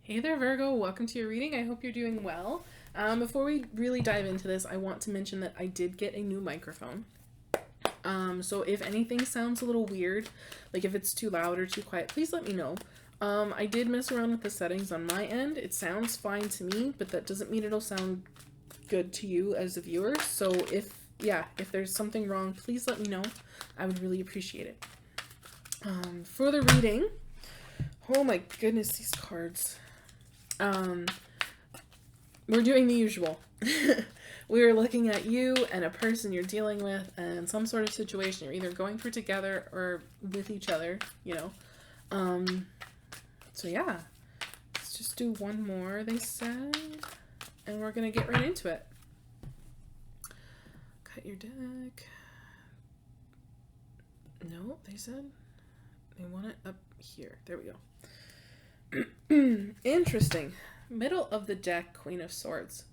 Hey there, Virgo. Welcome to your reading. I hope you're doing well. Before we really dive into this, I want to mention that I did get a new microphone. So if anything sounds a little weird, like if it's too loud or too quiet, please let me know. I did mess around with the settings on my end. It sounds fine to me, but that doesn't mean it'll sound good to you as a viewer. So if there's something wrong, please let me know. I would really appreciate it. For the reading, oh my goodness, these cards. We're doing the usual. We are looking at you and a person you're dealing with and some sort of situation you're either going through together or with each other, you know. So yeah, let's just do one more, they said, and we're gonna get right into it. Cut your deck. No, they said they want it up here. There we go. Interesting. Middle of the deck, Queen of Swords.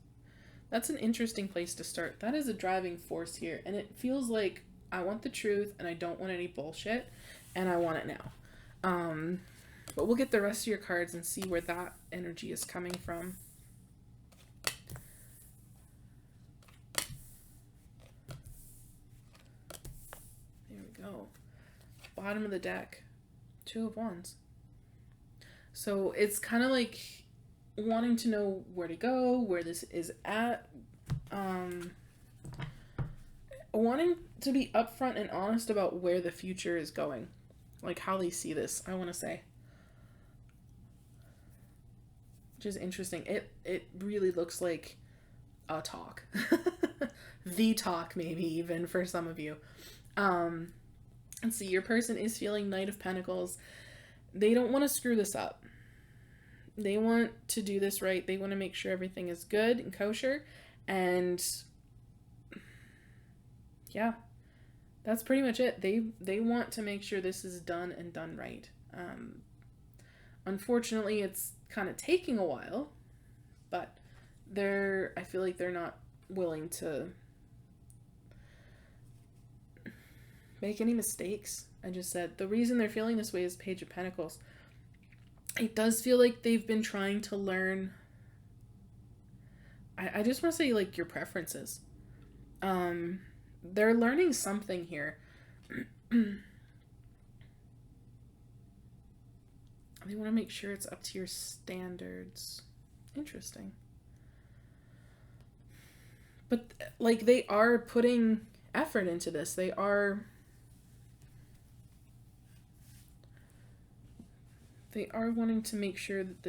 That's an interesting place to start. That is a driving force here, and it feels like I want the truth and I don't want any bullshit, and I want it now. But we'll get the rest of your cards and see where that energy is coming from. There we go. Bottom of the deck, Two of Wands. So it's kind of like wanting to know where to go, where this is at, wanting to be upfront and honest about where the future is going, like how they see this, I want to say, which is interesting. It really looks like a talk. The talk, maybe even for some of you. Let's see, your person is feeling Knight of Pentacles. They don't want to screw this up. They want to do this right. They want to make sure everything is good and kosher. And yeah, that's pretty much it. They want to make sure this is done and done right. Unfortunately, it's kind of taking a while, but I feel like they're not willing to make any mistakes. I just said the reason they're feeling this way is Page of Pentacles. It does feel like they've been trying to learn. I just want to say, like, your preferences. They're learning something here. They want to make sure it's up to your standards. Interesting. But, like, they are putting effort into this. They are wanting to make sure that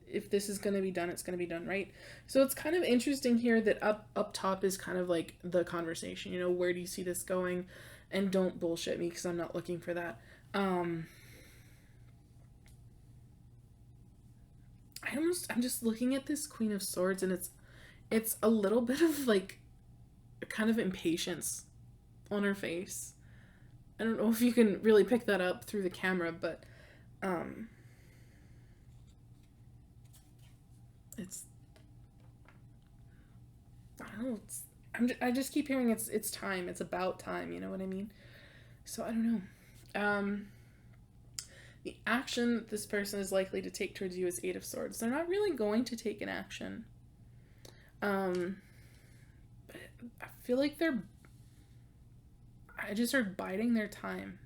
if this is going to be done, it's going to be done right. So it's kind of interesting here that up top is kind of like the conversation, you know, where do you see this going? And don't bullshit me because I'm not looking for that. I'm just looking at this Queen of Swords, and it's a little bit of like kind of impatience on her face. I don't know if you can really pick that up through the camera, but I don't know, I just keep hearing it's time, it's about time, you know what I mean? So I don't know. The action that this person is likely to take towards you is Eight of Swords. They're not really going to take an action. I feel like I just heard biding their time.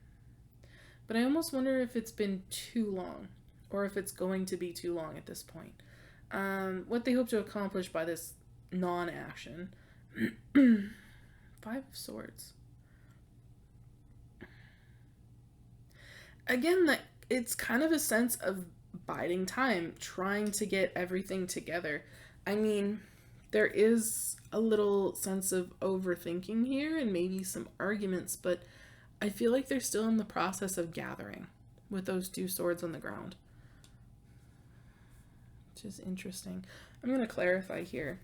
But I almost wonder if it's been too long, or if it's going to be too long at this point. What they hope to accomplish by this non-action. Five of Swords. Again, it's kind of a sense of biding time, trying to get everything together. I mean, there is a little sense of overthinking here and maybe some arguments, but I feel like they're still in the process of gathering with those two swords on the ground. Which is interesting. I'm going to clarify here.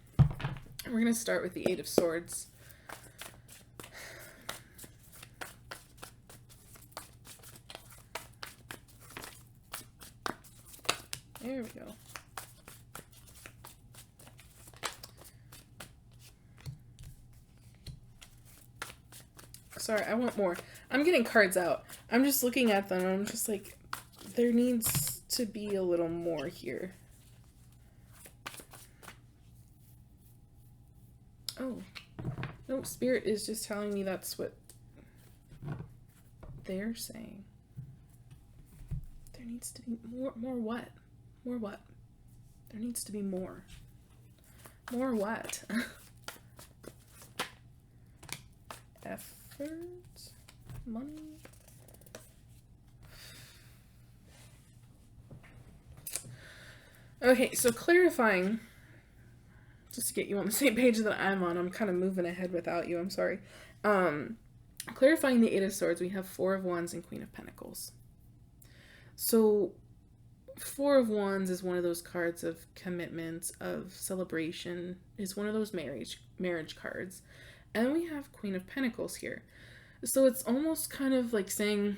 We're going to start with the Eight of Swords. There we go. Sorry, I want more. I'm getting cards out. I'm just looking at them and I'm just like, there needs to be a little more here. Oh, no, Spirit is just telling me that's what they're saying. There needs to be more what? More what? There needs to be more. More what? Effort? Money? Okay, so clarifying, just to get you on the same page that I'm on, I'm kind of moving ahead without you, I'm sorry. Clarifying the Eight of Swords, we have Four of Wands and Queen of Pentacles. So, Four of Wands is one of those cards of commitment, of celebration, is one of those marriage cards. And we have Queen of Pentacles here. So it's almost kind of like saying,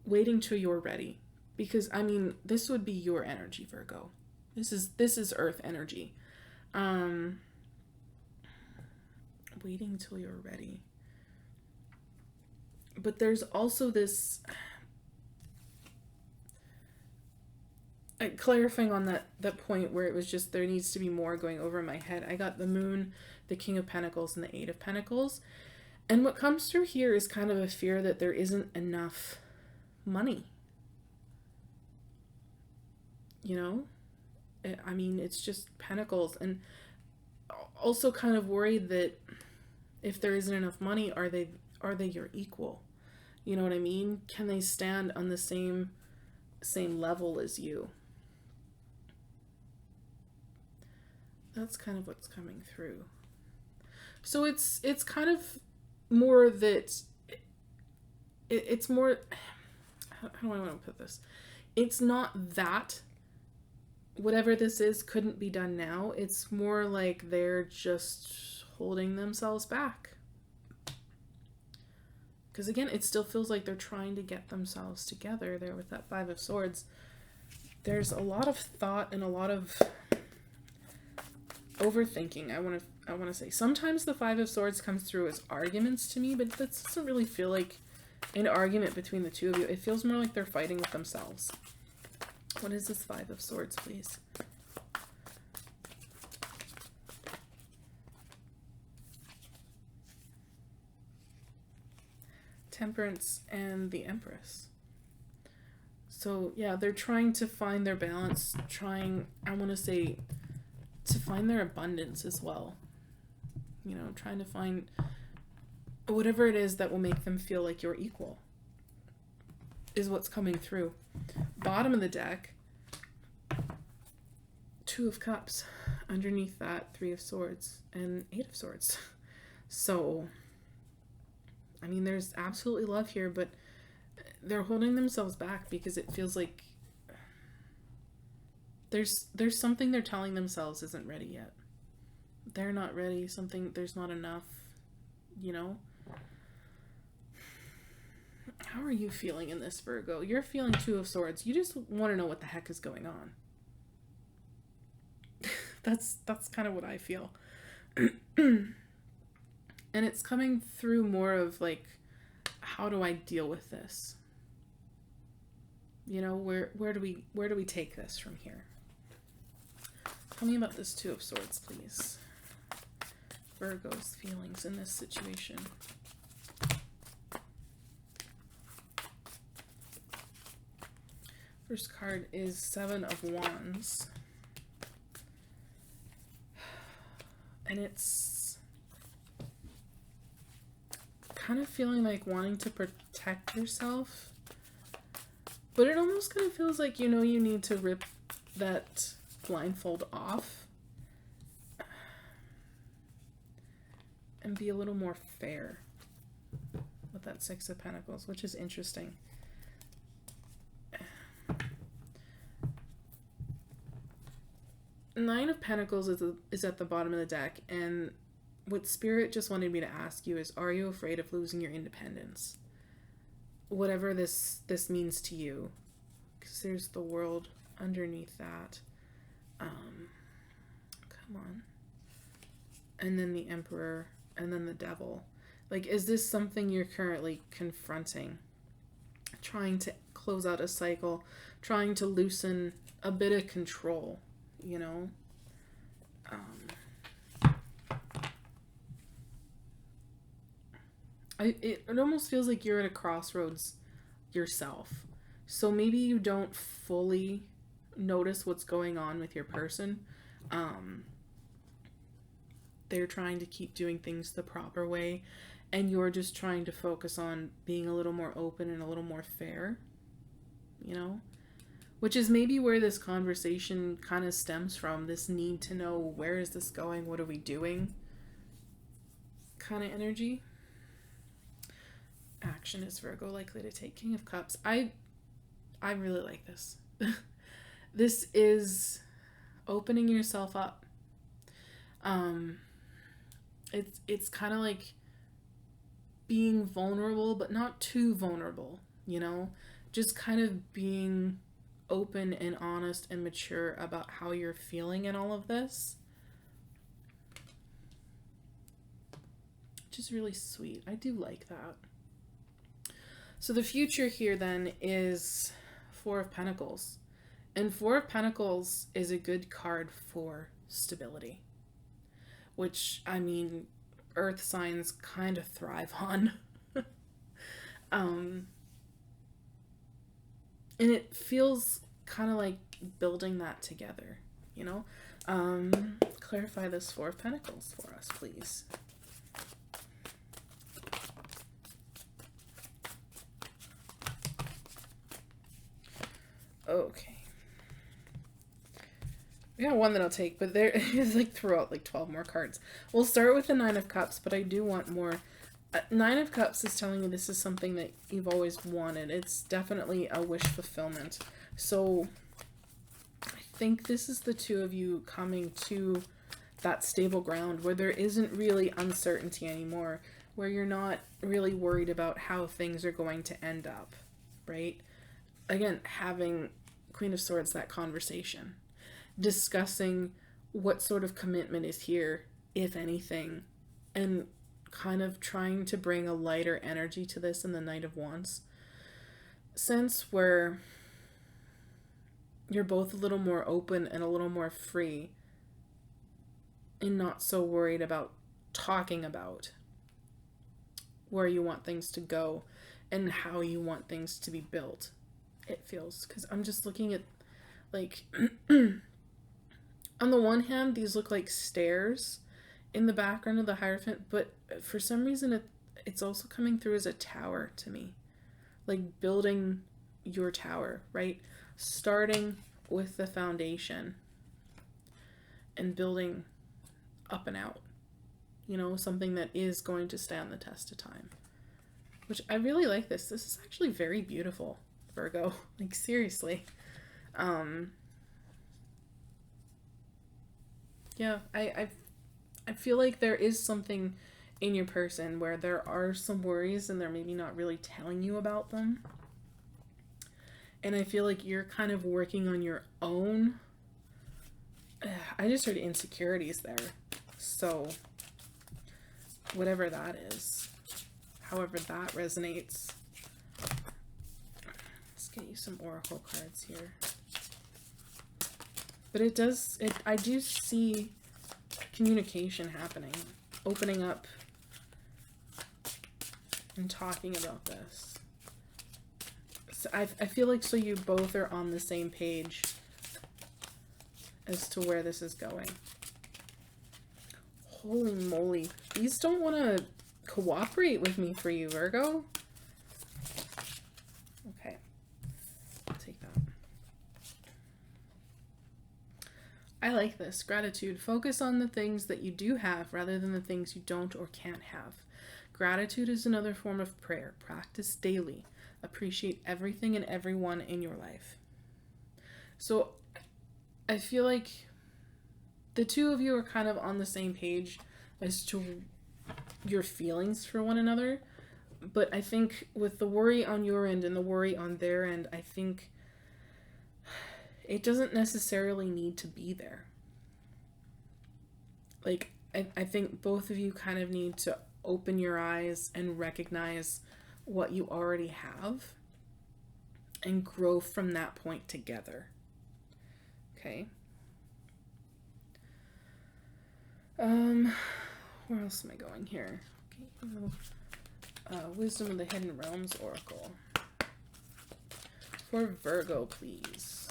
waiting till you're ready. Because, I mean, this would be your energy, Virgo. This is Earth energy. Waiting till you're ready. But there's also this... clarifying on that point where it was just there needs to be more going over my head. I got the Moon, the King of Pentacles, and the Eight of Pentacles. And what comes through here is kind of a fear that there isn't enough money. You know? I mean, it's just Pentacles. And also kind of worried that if there isn't enough money, are they your equal? You know what I mean? Can they stand on the same level as you? That's kind of what's coming through. So it's kind of more that it's more, how do I want to put this? It's not that whatever this is couldn't be done now. It's more like they're just holding themselves back. Because again, it still feels like they're trying to get themselves together there with that Five of Swords. There's a lot of thought and a lot of overthinking. I want to say sometimes the Five of Swords comes through as arguments to me, but that doesn't really feel like an argument between the two of you. It feels more like they're fighting with themselves. What is this Five of Swords, please? Temperance and the Empress. So yeah, they're trying to find their balance, I want to say, to find their abundance as well. You know, trying to find whatever it is that will make them feel like you're equal is what's coming through. Bottom of the deck, Two of Cups. Underneath that, Three of Swords and Eight of Swords. So, I mean, there's absolutely love here, but they're holding themselves back because it feels like there's something they're telling themselves isn't ready yet. They're not ready. There's not enough, you know? How are you feeling in this, Virgo? You're feeling Two of Swords. You just want to know what the heck is going on. That's kind of what I feel. And it's coming through more of like, how do I deal with this? You know, where do we take this from here? Tell me about this Two of Swords, please. Virgo's feelings in this situation. First card is Seven of Wands. And it's kind of feeling like wanting to protect yourself. But it almost kind of feels like, you know, you need to rip that blindfold off and be a little more fair with that Six of Pentacles, which is interesting. Nine of Pentacles is at the bottom of the deck, and what Spirit just wanted me to ask you is, are you afraid of losing your independence? Whatever this means to you, because there's the World underneath that. Come on. And then the Emperor, and then the Devil. Like, is this something you're currently confronting? Trying to close out a cycle, trying to loosen a bit of control, you know? It almost feels like you're at a crossroads yourself. So maybe you don't fully notice what's going on with your person. They're trying to keep doing things the proper way, and you're just trying to focus on being a little more open and a little more fair, you know? Which is maybe where this conversation kind of stems from, this need to know, where is this going? What are we doing? Kind of energy. Action is Virgo likely to take. King of Cups. I really like this. This is opening yourself up. It's kind of like being vulnerable, but not too vulnerable, you know? Just kind of being open and honest and mature about how you're feeling in all of this. Which is really sweet. I do like that. So the future here then is Four of Pentacles. And Four of Pentacles is a good card for stability. Which, I mean, earth signs kind of thrive on. And it feels kind of like building that together, you know? Clarify this Four of Pentacles for us, please. Okay. We got one that I'll take, but there is like throughout like 12 more cards. We'll start with the Nine of Cups, but I do want more. Nine of Cups is telling you this is something that you've always wanted. It's definitely a wish fulfillment. So I think this is the two of you coming to that stable ground where there isn't really uncertainty anymore, where you're not really worried about how things are going to end up, right? Again, having Queen of Swords, that conversation, discussing what sort of commitment is here, if anything, and kind of trying to bring a lighter energy to this in the Knight of Wands sense, where you're both a little more open and a little more free and not so worried about talking about where you want things to go and how you want things to be built. It feels, because I'm just looking at, like, on the one hand, these look like stairs in the background of the Hierophant, but for some reason it's also coming through as a tower to me. Like building your tower, right? Starting with the foundation and building up and out. You know, something that is going to stand the test of time. Which I really like this. This is actually very beautiful, Virgo. Like, seriously. Yeah, I feel like there is something in your person where there are some worries and they're maybe not really telling you about them. And I feel like you're kind of working on your own. I just heard insecurities there. So, whatever that is, however that resonates. Let's get you some oracle cards here. But I do see communication happening, opening up and talking about this. So I feel like so you both are on the same page as to where this is going. Holy moly. These don't want to cooperate with me for you, Virgo. Okay. I'll take that. I like this. Gratitude. Focus on the things that you do have rather than the things you don't or can't have. Gratitude is another form of prayer. Practice daily. Appreciate everything and everyone in your life. So I feel like the two of you are kind of on the same page as to your feelings for one another. But I think with the worry on your end and the worry on their end, I think it doesn't necessarily need to be there. Like, I think both of you kind of need to open your eyes and recognize what you already have and grow from that point together. Okay? Um, where else am I going here? Okay. Wisdom of the Hidden Realms Oracle. For Virgo, please.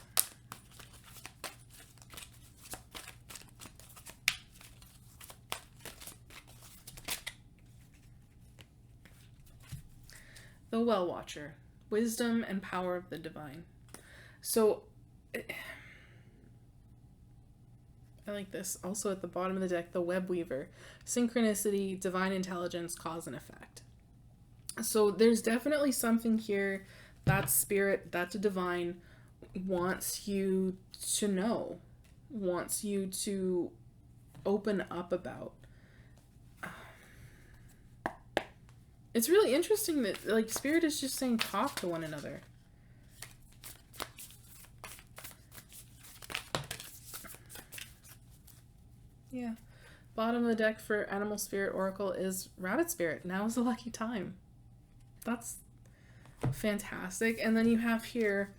The Well Watcher. Wisdom and power of the divine. So, I like this. Also at the bottom of the deck, the Web Weaver. Synchronicity, divine intelligence, cause and effect. So there's definitely something here that spirit, that the divine wants you to know, wants you to open up about. It's really interesting that, like, spirit is just saying talk to one another. Yeah. Bottom of the deck for Animal Spirit Oracle is Rabbit Spirit. Now is the lucky time. That's fantastic. And then you have here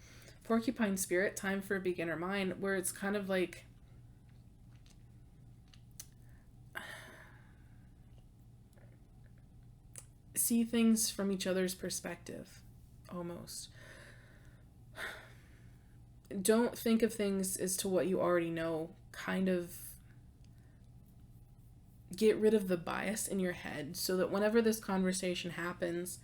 Porcupine Spirit, Time for a Beginner Mind, where it's kind of like see things from each other's perspective, almost. Don't think of things as to what you already know. Kind of get rid of the bias in your head so that whenever this conversation happens,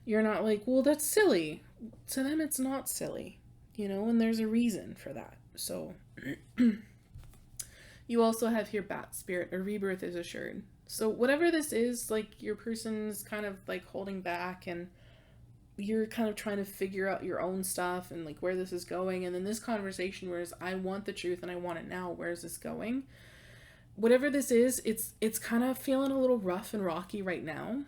you're not like, well, that's silly. To them, it's not silly, you know, and there's a reason for that. So you also have here Bat Spirit, a rebirth is assured. So whatever this is, like, your person's kind of like holding back and you're kind of trying to figure out your own stuff and like where this is going. And then this conversation where I want the truth and I want it now. Where is this going? Whatever this is, it's kind of feeling a little rough and rocky right now,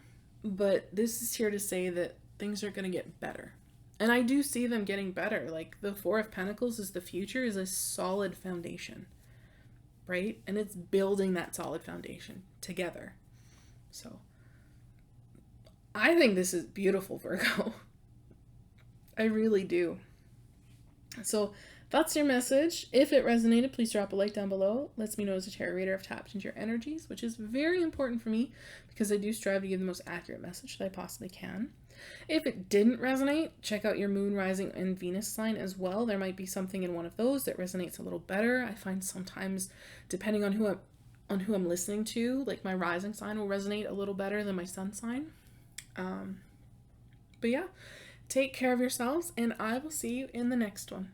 but this is here to say that things are going to get better. And I do see them getting better. Like, the Four of Pentacles is the future, is a solid foundation, right? And it's building that solid foundation together. So I think this is beautiful, Virgo. I really do. So that's your message. If it resonated, please drop a like down below. Lets me know as a tarot reader I've tapped into your energies, which is very important for me because I do strive to give the most accurate message that I possibly can. If it didn't resonate, check out your moon, rising, and Venus sign as well. There might be something in one of those that resonates a little better. I find sometimes, depending on who I'm listening to, like my rising sign will resonate a little better than my sun sign. But yeah, take care of yourselves, and I will see you in the next one.